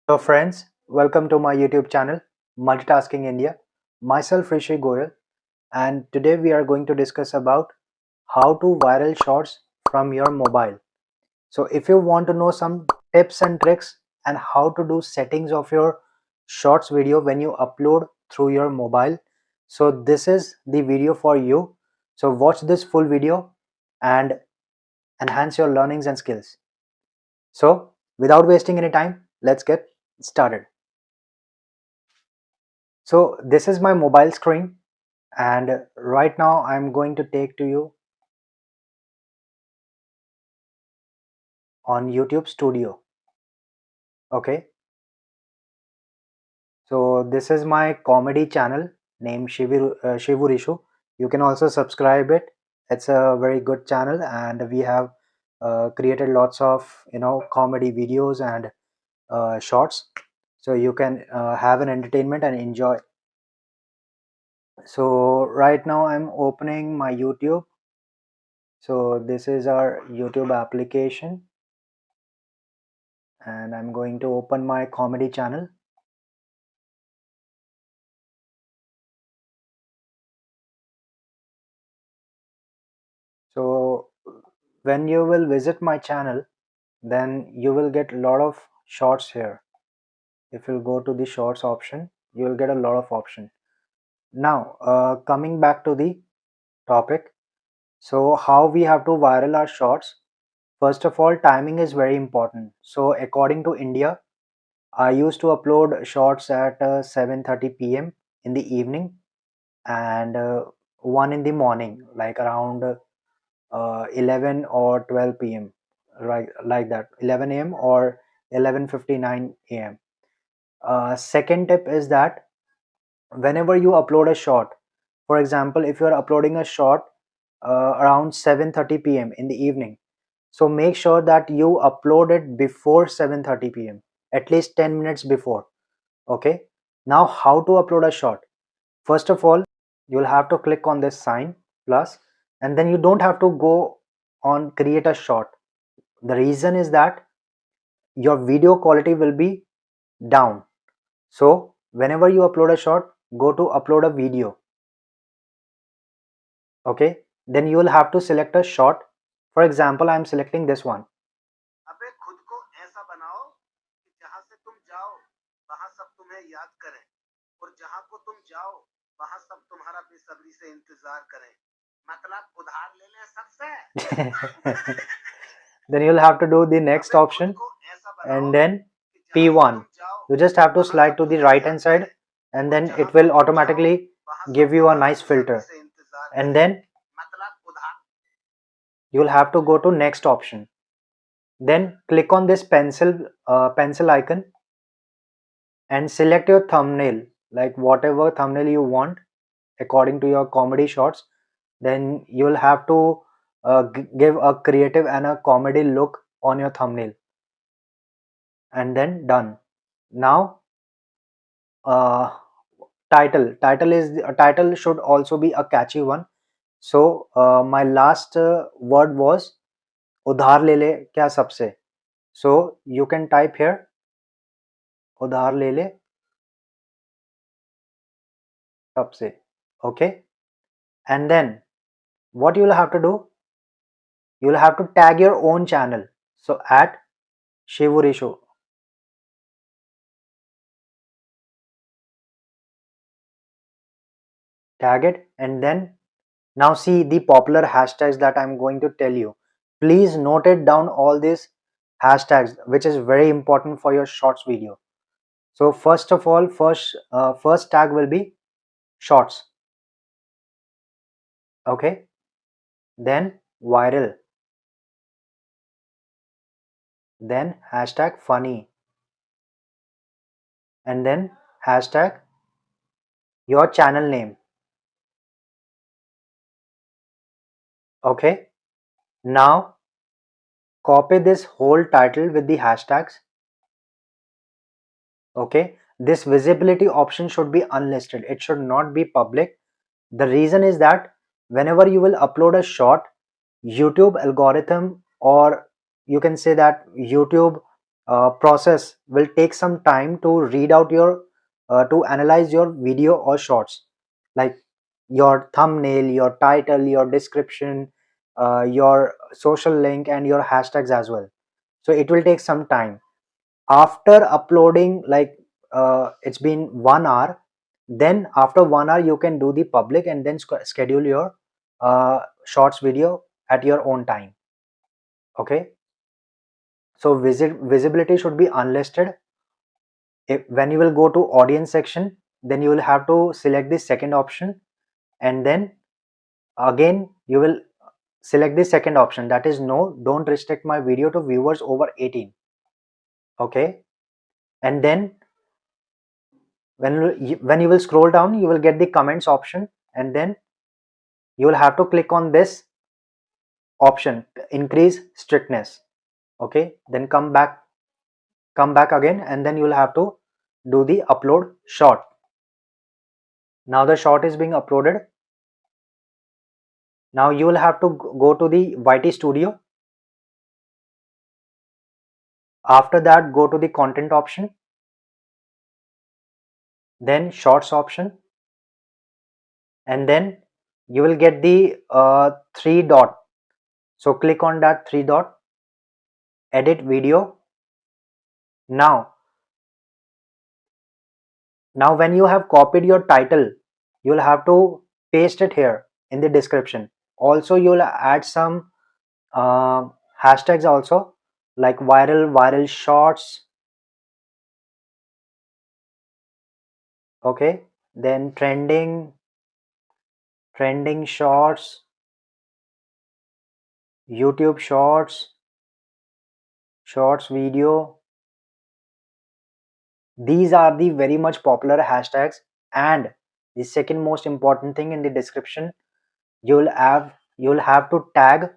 Hello friends, welcome to my YouTube channel MultiTasking India. Myself Rishi Goyal, and today we are going to discuss about how to viral shorts from your mobile. So if you want to know some tips and tricks and how to do settings of your shorts video when you upload through your mobile, so this is the video for you. So watch this full video and enhance your learnings and skills. So without wasting any time, let's get started. So this is my mobile screen, and right now I'm going to take to you on YouTube Studio. Okay, so this is my comedy channel named Shivurishu. You can also subscribe it. It's a very good channel, and we have created lots of comedy videos and shorts, so you can have an entertainment and enjoy. So right now I'm opening my YouTube. So this is our YouTube application, and I'm going to open my comedy channel. So when you will visit my channel, then you will get a lot of shorts here. If you go to the shorts option, you will get a lot of option. Now coming back to the topic, so how we have to viral our shorts. First of all, timing is very important. So according to India, I used to upload shorts at 7:30 p.m. in the evening, and 1 in the morning, like around 11 or 12 p.m., right, like that, 11 a.m. or 11:59 a.m. Second tip is that whenever you upload a short, for example, if you are uploading a short around 7:30 p.m. in the evening, so make sure that you upload it before 7:30 p.m., at least 10 minutes before. Okay, now how to upload a short? First of all, you'll have to click on this sign plus, and then you don't have to go on create a short. The reason is that your video quality will be down. So whenever you upload a short, go to upload a video. Okay, then you will have to select a short. For example, I'm selecting this one. अबे खुद को ऐसा बनाओ कि जहां से तुम जाओ वहां सब तुम्हें याद करें और जहां को तुम जाओ वहां सब तुम्हारा बेसब्री से इंतजार करें, मतलब उधार ले ले सबसे. Then you'll have to do the next option, and then P1. You just have to slide to the right hand side, and then it will automatically give you a nice filter, and then you'll have to go to next option. Then click on this pencil icon and select your thumbnail, like whatever thumbnail you want according to your comedy shorts. Then you'll have to give a creative and a comedy look on your thumbnail, and then done. Now uh, title should also be a catchy one. So my last word was उधार ले ले क्या सबसे. So you can type here उधार ले ले सबसे. Okay, and then what you'll have to do, you'll have to tag your own channel. So at Shivurishu, tag it, and then now see the popular hashtags that I'm going to tell you. Please note it down, all these hashtags, which is very important for your shorts video. So first of all, first tag will be shorts. Okay, then viral, then hashtag funny, and then hashtag your channel name. Okay, now copy this whole title with the hashtags. Okay, this visibility option should be unlisted, it should not be public. The reason is that whenever you will upload a short, YouTube algorithm, or you can say that YouTube process will take some time to read out your to analyze your video or shorts, like your thumbnail, your title, your description, your social link, and your hashtags as well. So it will take some time. After uploading, like it's been 1 hour, then after 1 hour you can do the public and then schedule your shorts video at your own time. Okay, so visibility should be unlisted. When you will go to audience section, then you will have to select the second option, and then again you will select the second option, that is no, don't restrict my video to viewers over 18. Okay, and then when you will scroll down, you will get the comments option, and then you will have to click on this option, increase strictness. Okay, then come back again, and then you will have to do the upload short. Now the short is being uploaded. Now you will have to go to the YT Studio. After that, go to the content option, then shorts option, and then you will get the three dot. So click on that three dot, edit video. Now when you have copied your title, you will have to paste it here in the description. Also, you will add some uh, hashtags also, like viral shorts. Okay, then trending shorts, YouTube shorts video. These are the very much popular hashtags. And the second most important thing, in the description you'll have to tag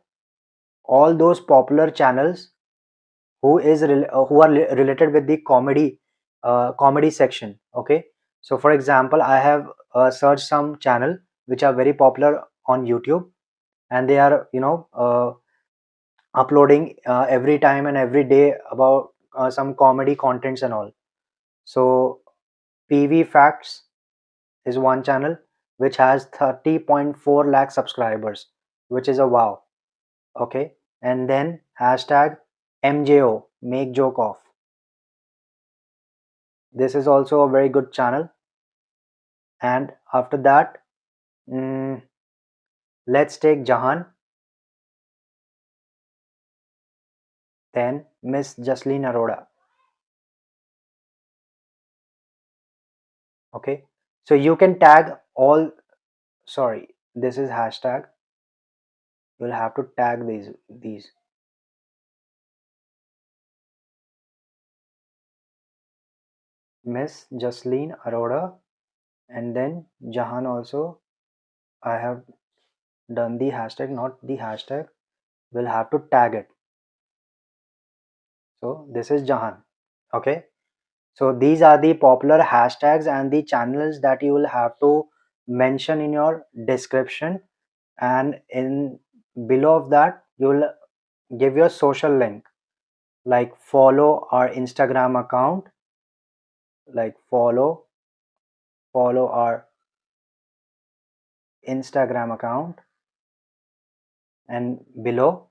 all those popular channels who are related with the comedy section. Okay, so for example, I have searched some channel which are very popular on YouTube, and they are uploading every time and every day about some comedy contents and all. So PV Facts is one channel which has 30.4 lakh subscribers, which is a wow. Okay, and then hashtag MJO, make joke off. This is also a very good channel. And after that, mm, let's take Jahan, then Miss Jasleen Arora. Okay, so you can tag all, sorry, this is hashtag, you'll have to tag these. Miss Jasleen Arora, and then Jahan also. I have done the hashtag, not the hashtag, we'll have to tag it. So this is Jahan. Okay, so these are the popular hashtags and the channels that you will have to mention in your description, and in below of that you will give your social link, like follow our Instagram account, like follow our Instagram account, and below,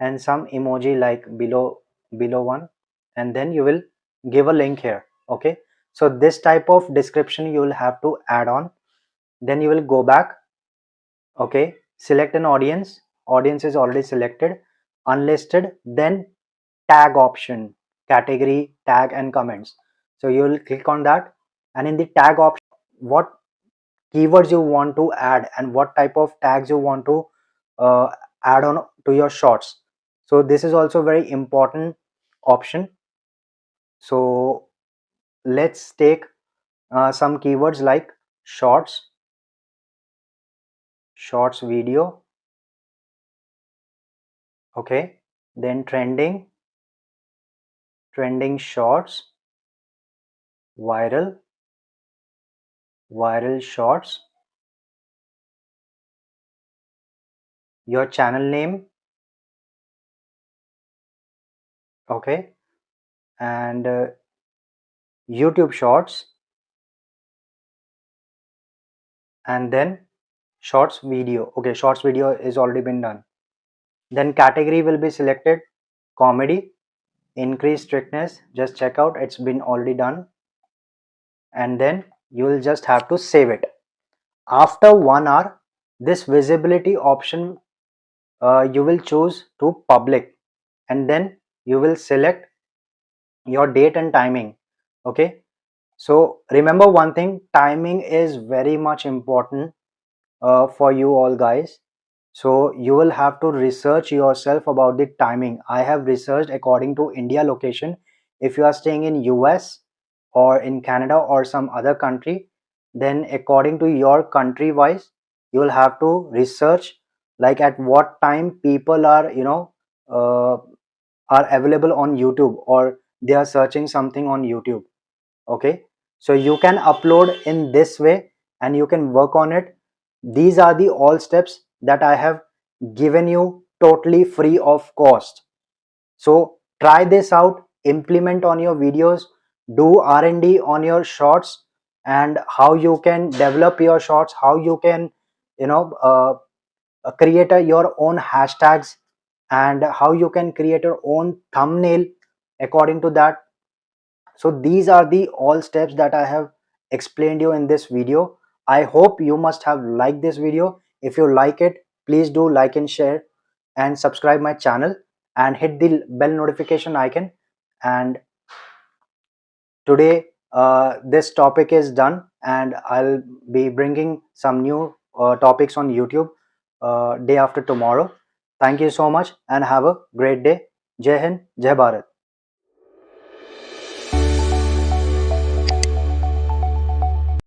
and some emoji like below one, and then you will give a link here. Okay, so this type of description you will have to add on. Then you will go back. Okay, select an audience is already selected, unlisted, then tag option, category, tag, and comments. So you will click on that, and in the tag option, what keywords you want to add and what type of tags you want to uh, add on to your shorts. So this is also very important option. So let's take some keywords like shorts video. Okay, then trending shorts, viral shorts, your channel name, okay, and YouTube Shorts, and then Shorts video. Okay, Shorts video is already been done. Then category will be selected, comedy, increase strictness, just check out, it's been already done. And then you will just have to save it. After 1 hour, this visibility option, you will choose to public, and then you will select your date and timing. Okay, so remember one thing, timing is very much important for you all guys. So you will have to research yourself about the timing. I have researched according to India location. If you are staying in US or in Canada or some other country, then according to your country wise, you will have to research like at what time people are, uh, are available on YouTube, or they are searching something on YouTube. Okay, so you can upload in this way and you can work on it. These are the all steps that I have given you totally free of cost. So try this out, implement on your videos, do R&D on your shorts, and how you can develop your shorts, how you can, you know uh, create your own hashtags, and how you can create your own thumbnail according to that. So these are the all steps that I have explained you in this video. I hope you must have liked this video. If you like it, please do like and share, and subscribe my channel, and hit the bell notification icon. And today, this topic is done, and I'll be bringing some new topics on YouTube day after tomorrow. Thank you so much and have a great day. Jai Hind, Jai Bharat.